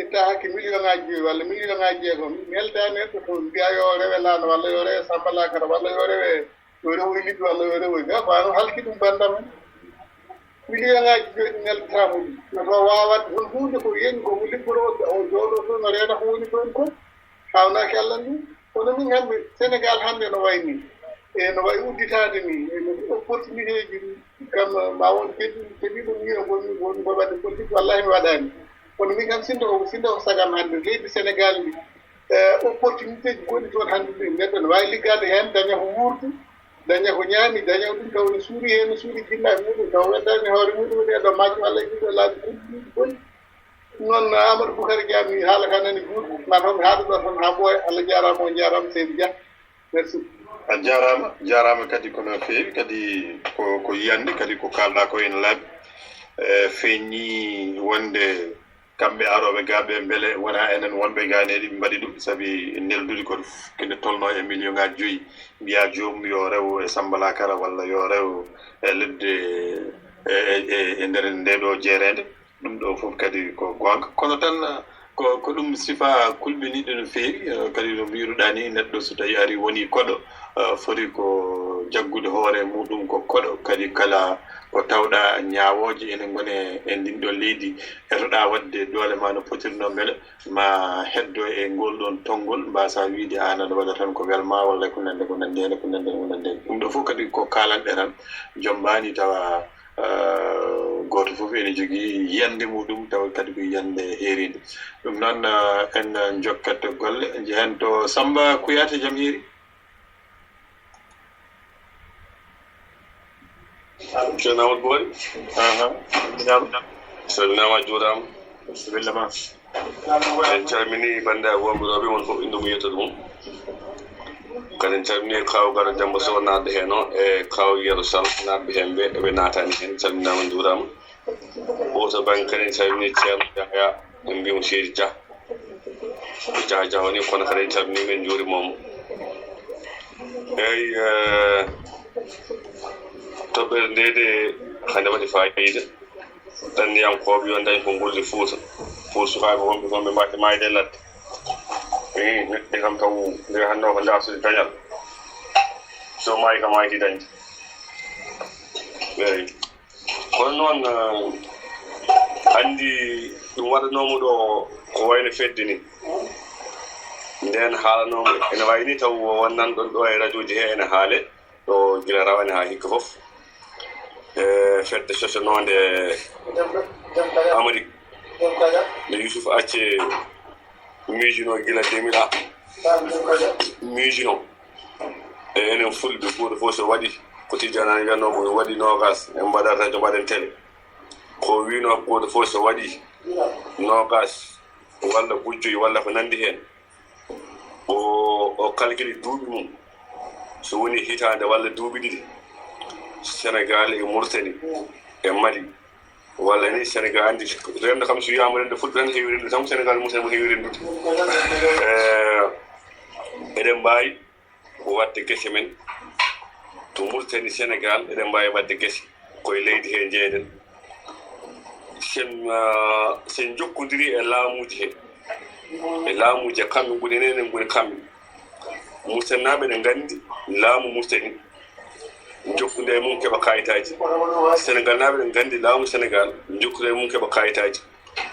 itta hakke million ngaji joyi walla million ngaji jeegom meldani neɗɗo to mbiya yo rewe laana walla yo rewe sambalakara walla yo rewe yo rewoy liɗɗi walla yo rewoy ga ko ano halki ɗum bandam en million ngaji joyi ɗi neldotama ɗi to wawat hon hunde ko yeñi ko mo liggoroɓe o jooɗo toon o reena ko woni toon ko hawnaki allah ni kono min hande sénégal hande no way ni e no wayi udditade ni opportunité ji kam ma won keɗi ɗum wiino woni waɗde politique wallahi mi waɗani kono min kam sinno ko sagam hande leydi sénégal ndi opportunité ji gonɗi toon hande ɗi neɗɗo ne wawi liggade hen daña ko wuurdi daña ko ñaami daña ɗum taw ne suuri hen ne suuri jinnaɓe muɗum taw weddani hoore muɗum woni ɗo majjo walla jiɗo laabi ɗiɗi boni noon amadou boukary dia mi haala ka nani juuɗe ma toon mi haala ɗo toon ha ɓooya allah jarama o jarama seydi dia merci a jarama kadi kono feewi kadi ko yiyande kadi ko kalɗa ko ene laaɓi feeñi wonde kamɓe aroɓe gaɓe beele wona enen wonɓe ganeɗi ɓe mbaɗi ɗum saabi neldude ko kene tolno e million ngaji joyyi mbiya joomum yo rew e sambalakara walla yo rew e ledde e nder ndeɗo jeerede ɗum ɗo fof kadi ko gonga kono tan ko ɗum sifa kulɓiniɗo no feewi kadi no mbiruɗa ni neɗɗo so tawi ari woni koɗo foti ko jaggude hoore muɗum ko koɗo kadi kala ko tawɗa ñaawooje ene ngone e ndin ɗo leydi etoɗa wadde doole ma no potirno beele ma heddo e ngol ɗon tonngol mbasa wiide an aɗa waɗa tan ko welma walla ko nande hene ko nande ɗum ɗo fof kadi ko kalanɗe tan jombani tawa goto fof ene jogii yiyande muɗum tawa kadi ko yiyande heeride ɗum noon en jokkat golle jehen to Samba Kuyate jaam hiiri ceerno Amadou Bory salminama juurama bismillama en calmini bandiraɓe wonɓe ɗoɓe won fof inde mum yettode mum kadi en calmini kaw Garo Demba Sow natɗo hen o e kaw Yero Sall natɓe hen ɓe eɓe natani hen calminama juurama oto banggue kadi en calmini ceerno Yahya en mbimo Seydi Dia woni kono kadi en calmini men juurimomo eyyi toɓɓere ndede hande waɗi fayida ɗanniyankoɓe yo dañ ko gulde Fouta pour sukaɓe wonɓe toon ɓe mbatti mayde ladde neɗɗo kam taw nde hande o ko jasude dañal so maayi kam mayti dañde eyyi kono noon andi ɗum waɗanomo ɗo ko wayno fedde ni nden haalanomo ene wayni taw wonnan ɗon ɗo e radio ji he ene haale ɗo gila rawane ha hikka foof fedde sosanode Amérique nde Youssouf Acce miijino gila 2000 miijino e enen fulɓe goto fof so waɗi ko tijjanani wiyannomo no waɗi nogas en mbaɗat radio mbaɗen télé ko wino goto fof so waɗi nogas walla gujjoyi walla ko nandi hen o calcule duuɓi mum so woni hitande walla duuɓi ɗiɗi Sénégal e Mauritanie e Mali walla ni Sénégal andi rendo kam so wiyama rendo fuɗɗo tan heewi rendo tan Sénégal Mauritanie mo heewi rendude eɗen mbawi wadde guese men to Mauritanie Sénégal eɗen mbawi wadde guese koye leydi he jeeɗen sen jokkodiri e laamuji he e laamuji e kamɓe goni nenen goni kamɓe Mauritanaɓe ne gandi laamu Mauritanie jokkude e mum keɓa kayitaji Sénégal naɓe ne gandi laamu Sénégal jokkude e mum keɓa kayitaji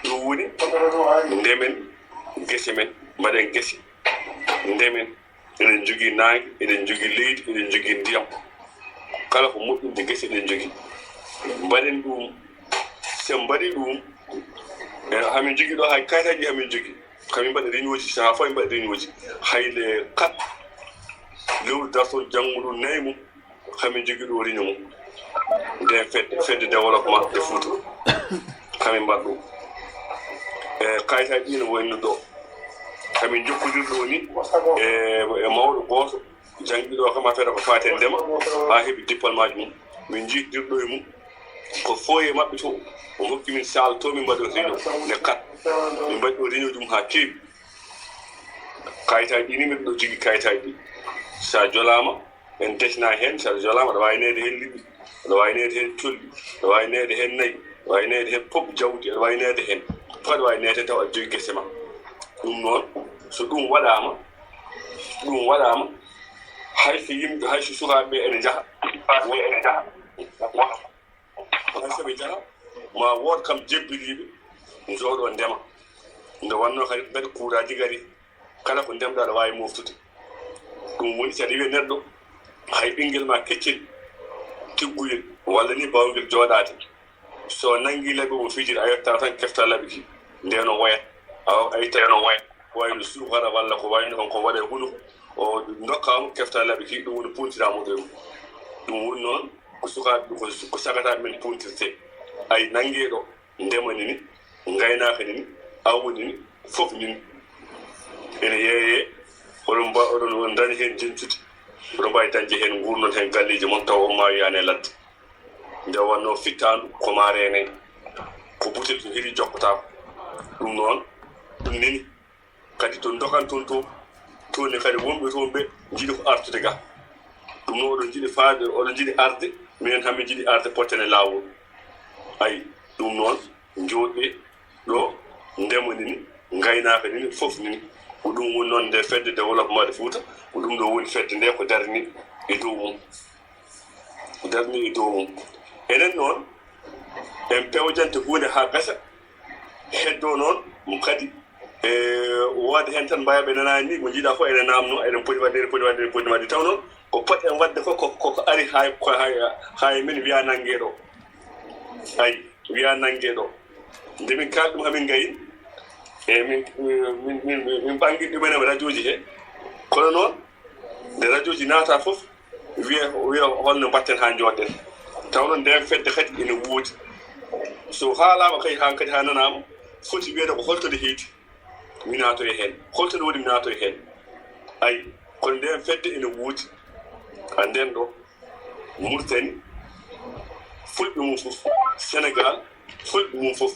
ɗum woni ndemen guese men mbaɗen guese ndemen eɗen jogui nangue eɗen jogui leydi eɗen jogui ndiyam kala ko moƴƴinde guese eɗen jogui mbaɗen ɗum sen mbaɗi ɗum hamin jogui ɗo hay kayitaji hamin jogui kamin mbaɗa réunion ji ha fo mbaɗa réunion ji hayle 4 lewru darto janggo ɗum nayyi mum kamin jogui ɗo réunion mum nden fedde développement de Fouta kamin mbaɗa ɗum e kayitaji ɗi no wayno ɗo kamin jokkodir ɗo ni e mawɗo goto jangguiɗo kam affaire ko fate ndema ha heeɓi diplôme aji mum min jiiɗirɗo e mum ko foye mabɓe to o hokki min sal to min mbaɗo réunion ne 4 min mbaɗi ɗo réunion ɗum ha keewi kayitaji ɗi ni min ɗo jogui kayitaji ɗi sa jolama en desna hen sa jolama aɗa wawi nede hen liɗɗi aɗa wawi nede hen colli aɗa wawi nede hen nayyi waynede hen pop jawdi waynede hen fad waynede taw a jogi gese ma ɗum noon so ɗum waɗama hay so yimɓe hay so sukaɓe ene jaha hay soɓe jaha ma wood kam jebbiriɓe jooɗo ndema nde wanno kadi mbeɗa kuuraji gari kala ko ndemɗa aɗa wawi moftude ɗum woni si aɗa wiya neɗɗo hay ɓinguel ma keccel tigguyel walla ni bawguel jooɗade so nangi laɓi o fijiri a yetta tan kefta laɓi ki ndeno woyat a yittano woyat wayno suukara walla ko wayno on ko waɗe huɗo o dokkama kefta laɓi ki ɗum woni puntiramo ɗum ɗum woni noon ko sukaɓe ko sagataɓe men puntirte ay nangueɗo ndemani ni gaynaka ni awdi ni fof ni ene yeeye oɗon dañi hen jencude oɗon mbawi dañde hen gurnon hen galleji moon taw on mawi yaane ladde nde wanno fittandu ko marene ko butel so heeɗi jokkotako ɗum noon ɗum nini kadi to dokan toon toni kadi wonɓe toon ɓe jiiɗi ko artude ga ɗum noon oɗon jiiɗi faade oɗon jiiɗi arde minen hamɓe jiiɗi arde pottene lawol ayi ɗum noon jooɗɓe ɗo ndemani ni gaynaka nini fof nini ko ɗum woni noon nde fedde développement de Fouta ko ɗum ɗo woni fedde nde ko darni e dow mum enen noon en pewjante hunde ha gasa heddo noon mo kadi wode hen tan mbayaɓe nanani ni mo jiiɗa fof ene namno eɗen poti wadde taw noon ko poti en wadde fof koko ari hay min wiya nangueɗo ayi wiya nangueɗo nde min kalɗum hamin gayi e min ɓangi ɗumen e radio ji he kono noon nde radio ji naata fof wiya holno mbatten ha jooɗen taw noon nden fedde kadi ene woodi so haalama kadi han kadi ha nanama foti wiyede ko holtode heedi mi naatoye hen holtode woni mi naatoye hen ayi kono nden fedde ene woodi ha nden ɗo Mauritanie fulɓe mum fof Sénégal fulɓe mum fof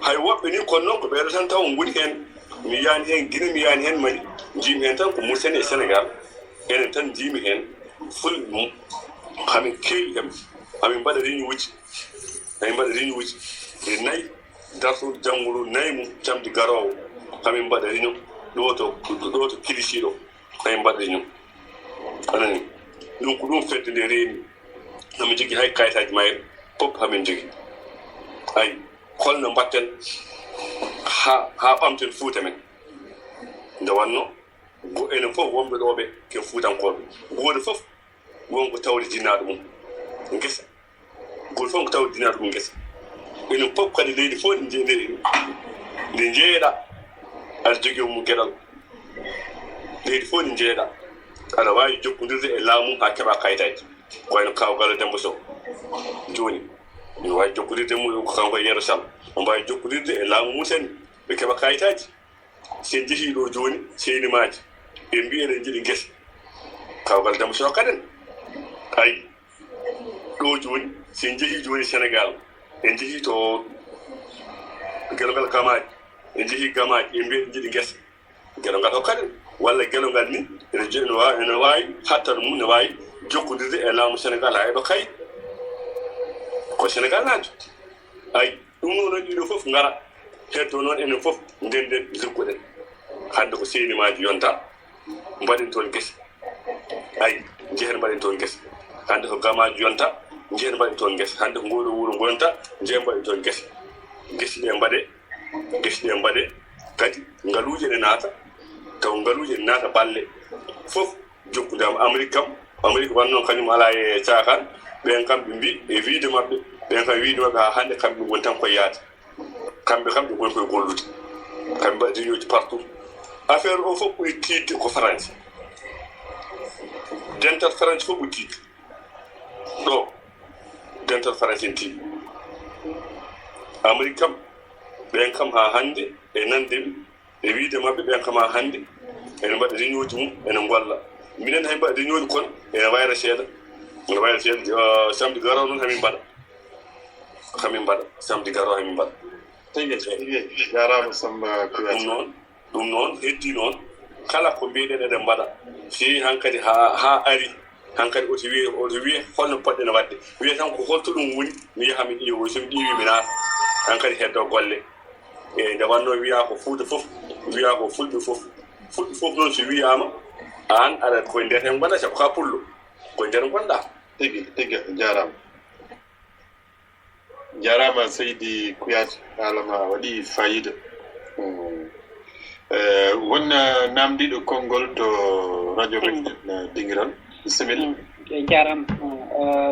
hay woɓɓe ni kono noon ko ɓeeɗo tan taw ngoni hen mi yani hen Guinée mi yani hen Mali jiimi hen tan ko Mauritanie e Sénégal enen tan jiimi hen fulɓe mum hamin keewi kam hamin mbaɗa réunion uji e nayyi dartoɗo janggo nayyi mum camdi garowo hamin mbaɗa réunion ɗo to Kilisi ɗo hamin mbaɗa réunion anani ɗum ko ɗum fedde nde reeni hamin jogui hay kayitaji mayre fof hamin jogui ayi holno mbatten ha ɓamten Fouta men nde wanno enen fof wonɓe ɗo ɓe ken Fuutankoɓe goto fof wonko tawde jinnaɗo mum gesa goto fof ko tawde jinnaɗo mum gesa enen fof kadi leydi fof nde jeeɗa aɗa jogui mum gueɗal leydi fof nde jeeɗa aɗa wawi jokkodirde e laamu ha keeɓa kayitaji ko wayno kawgal Demba Sow joni mi wawi jokkodirde mum ko kanko e Yero Sall on mbawi jokkodirde e laamu musen ɓe keeɓa kayitaji sen jeehi ɗo joni seynimaji ɓe mbi eɗen jiiɗi guesa kawgal Demba Sow kaden ayi ɗo joni sen jeehi joni Sénégal en jeehi to gelongal gamaji en jeehi gamaji ɓe mbi eɗen jiiɗi guesa gelongal hokkaden walla gelongal ni ene wawi hattano mum ne wawi jokkodirde e laamu Sénégal ha eɓe kayit ko Sénégal naajo ayi ɗum noon ɗiɗo fof ngara heddo noon enen fof ndenden liggoɗen hande ko seynimaji yonta mbaɗen toon guesa ayi jehen mbaɗen toon guesa hande ko gamaji yonta jehen mbaɗen toon guesa hande ko ngoɗo wuuro gonta jehen mbaɗen toon guesa gesi ɗe mbaɗe kadi ngaluuje ɗe naata taw ngaluuje ɗe naata balle fof jokkudama Amérique wannoon kañum ala e cakan ɓen kam ɓe mbi e wiide mabɓe ɓen kam wiide mabɓe ha hande kamɓe woni tan koye yaade kamɓe kam ɓe goni koye gollude kamɓe mbaɗi réunion ji partout affaire o fof ɓuri tiidde ko France dental France fof ɓuri tiidde ɗo dental France en tiiɗi Amérique kam ɓen kam ha hande e nandeɓe e wiide mabɓe ɓen kam ha hande ene mbaɗa réunion ji mum ene golla minen hay mbaɗa réunion ji kono ene wayra seeɗa samedi garo noon hamin mbaɗa samedi garo hamin mbaɗa jarama Samba ɗum noon heddi noon kala ko mbiɗen eɗen mbaɗa fi hankkadi ha ari hankadi o wi holno podden wadde wiya tan ko holto dum woni mi yaha mi diwo so mi diwi mi naata hankadi heddo golle e nde wanno wiya ko fuuta fof wiya ko fulbe fof non so wiyama an ala ko nder hen wala sa ko pullo ko nder gonda tigi jarama Seydi Kouyaté alama waɗi fayida wonna namdiɗo konngol to radio meɗen Dinguiral bisimilla jaram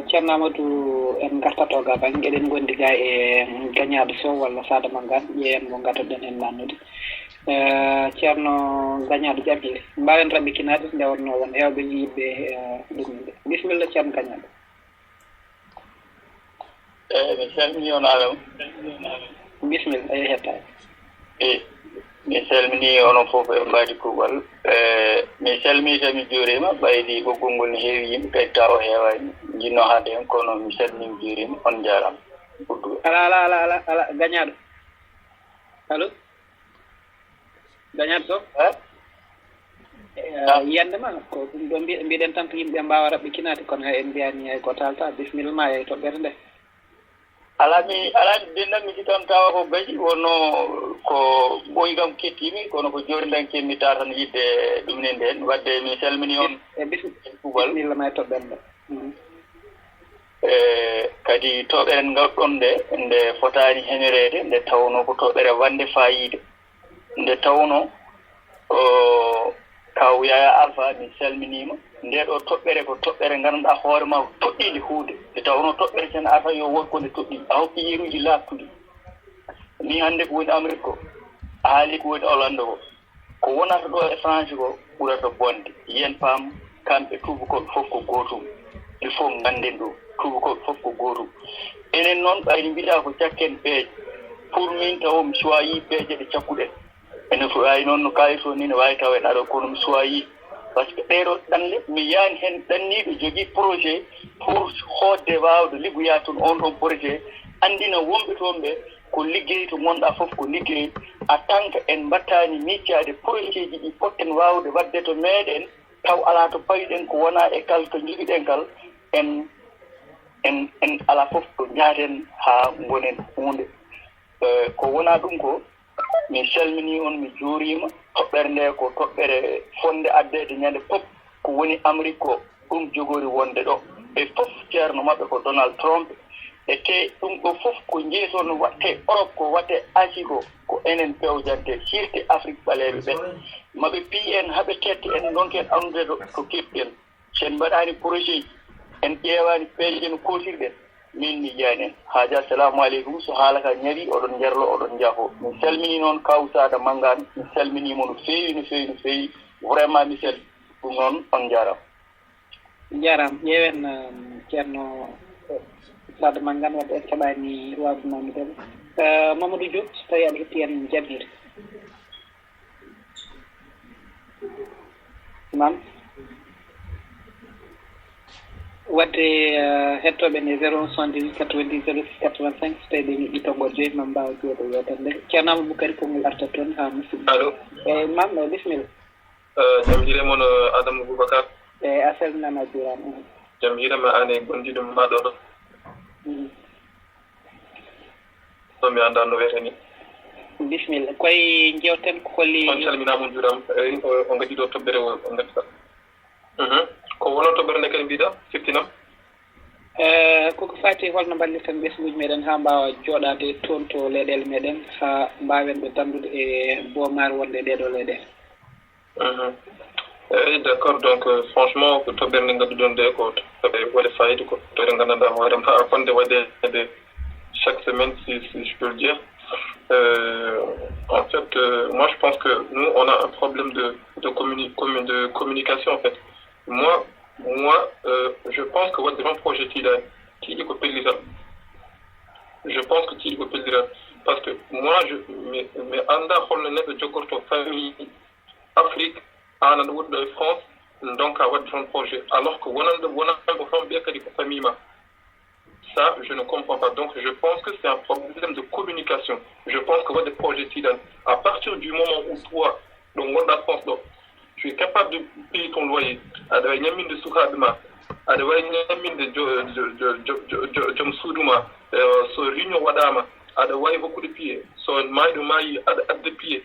ceerno Amadou en gartato ga banggue eɗen gondi ga e gagnade sow walla Sada Mangane ƴeeyen mo gatoɗen en lannude ceerno gagnade jaɓɓile mbawen raɓɓikinade nde wonno won hewɓe yiɓɓe ɗumde bisimilla ceerno gagnade mi salmini on Adama bisimilla eyi hettade mi salmini onon fof e mbaadi kuuɓal mi salmini tan mi juurima ɓaydi ɓoggol ngol ne heewi yimɓe kadi taw o heewani jinno hande hen kono mi salmini mi juurima on jarama ɓudduɓe ala gañaɗo allo gañaɗo sow yiyande ma ko ɗum ɗo mbiɗen tan ko yimɓe mbawa raɓɓikinade kono hay en mbiyani hay ko talta bisimilla ma e toɓɓere nde ala mi dendan mi sitan tawa ko gaji wonno ko ɓoyi kam kettimi kono ko joni tan kemmi ta tan yidde ɗum ne nden wadde mi salmini on bisimilla ma e toɓɓere nde kadi toɓɓere ngarɗon nde fotani heñorede nde tawno ko toɓɓere wande fayide nde tawno kaw Yaya Alpha mi salminima nde ɗo toɓɓere ko toɓɓere ganduɗa hoore ma ko toɗɗide huude nde tawno toɓɓere tan ata yo wonko nde toɗɗi a hokki yeruji laaɓtuɗi ni hannde ko woni Amérique ko a haali ko woni Hollande ko wonata ɗo e France ko ɓurata bonde yen paam kamɓe tubakoɓe fof ko gotum il faut ganden ɗum tubakoɓe fof ko gotum enen noon ɓayde mbiɗa ko cakken peeje pour min taw mi choisi peeje ɗe cakkuɗen ene fo wawi noon no kaali to ni ne wawi taw en aɗa kono mi choisi par ce que ɗeɗo ɗanle mi yaani hen ɗanniɗo jogui projet pour hoodde wawde liggoya toon on ɗon projet andina wonɓe toon ɓe ko liggey to gonɗa fof ko liggey en tant que en mbattani miccade projet ji ɗi poɗɗen wawde wadde to meɗen taw ala to payiɗen ko wona e kal ko jigiɗen kal en ala fof ko jaaten ha gonen hunde ko wona ɗum ko mi salmini on mi juurima toɓɓere nde ko toɓɓere fonde addede ñande fof ko woni Amérique ko ɗum jogori wonde ɗo e fof ceerno maɓɓe ko Donald Trump e te ɗum ɗo fof ko jeesono watte Europe ko watte Asie ko enen pewjante surtout Afrique ɓaleɓe ɓe maɓe pi en haaɓe tette en donken andude to keɓɗen sen mbaɗani projet ji en ƴeewani peeje no kotirɗen min mi jeyani en haaja assalamu aleykum so haala ka ñari oɗon jarlo oɗon jafo mi salmini noon kaw Sada Mangane mi salminimo no feewi vraiment mi sel ɗum noon on jaram ƴeewen ceerno Sada Mangane wadde en keɓani wawde namdede Mamadou Diop so tawi aɗa hetti en jaɓɓire mam wadde hettoɓe ne 078 90 06 85 so tawi ɓe ñiɗɗi toggol joyi mam mbawa jooɗo yewtere nde ceerno Amadou Boukary konngol artat toon ha musidɗo allo eyyi mam bisimilla jam hiire moon Adama Boubacar eyyi a salminama a juurama jam hiirema an e gonɗiɗo maɗo ɗo ɗo mi anda no wiyete ni bisimilla koye jewten ko holli on calminama juuram o gaddi ɗo toɓɓere o gaddita ko wono toɓɓere nde kadi mbiɗa siftinam koko fati holno mballirten ɓesguji meɗen ha mbawa joɗade toon to leyɗele meɗen ha mbawen ɓe dandude e boomar wonde ɗeɗo leyɗele eyyi d' accord donc franchement ko toɓɓere nde gadduɗon nde ko toɓɓere waɗe fayida ko toɓɓere gandanɗa hoorema ha fonde waɗede chaque semaine si je peux le dire en fait moi je pense que nous on a un problème de communication en fait moi je pense que votre grand projet qui est copié je pense que qui est copié parce que moi mais anda holno neɗɗo jogorto famille Afrique an aɗa woɗɗo e France donc a waɗi ton projet alors que wonanɗo fam ɓe kadi ko famille ma ça je ne comprends pas donc je pense que c'est un problème de communication je pense que votre projet tiɗan à partir du moment où toi ɗo gonɗa France ɗo tu es capable de payer ton loyer aɗa wawi ñamminde sukaɓe ma aɗa wawi ñamminde joom suuduma so réunion waɗama aɗa wawi hokkude pied so mayɗo maayi aɗa adda pied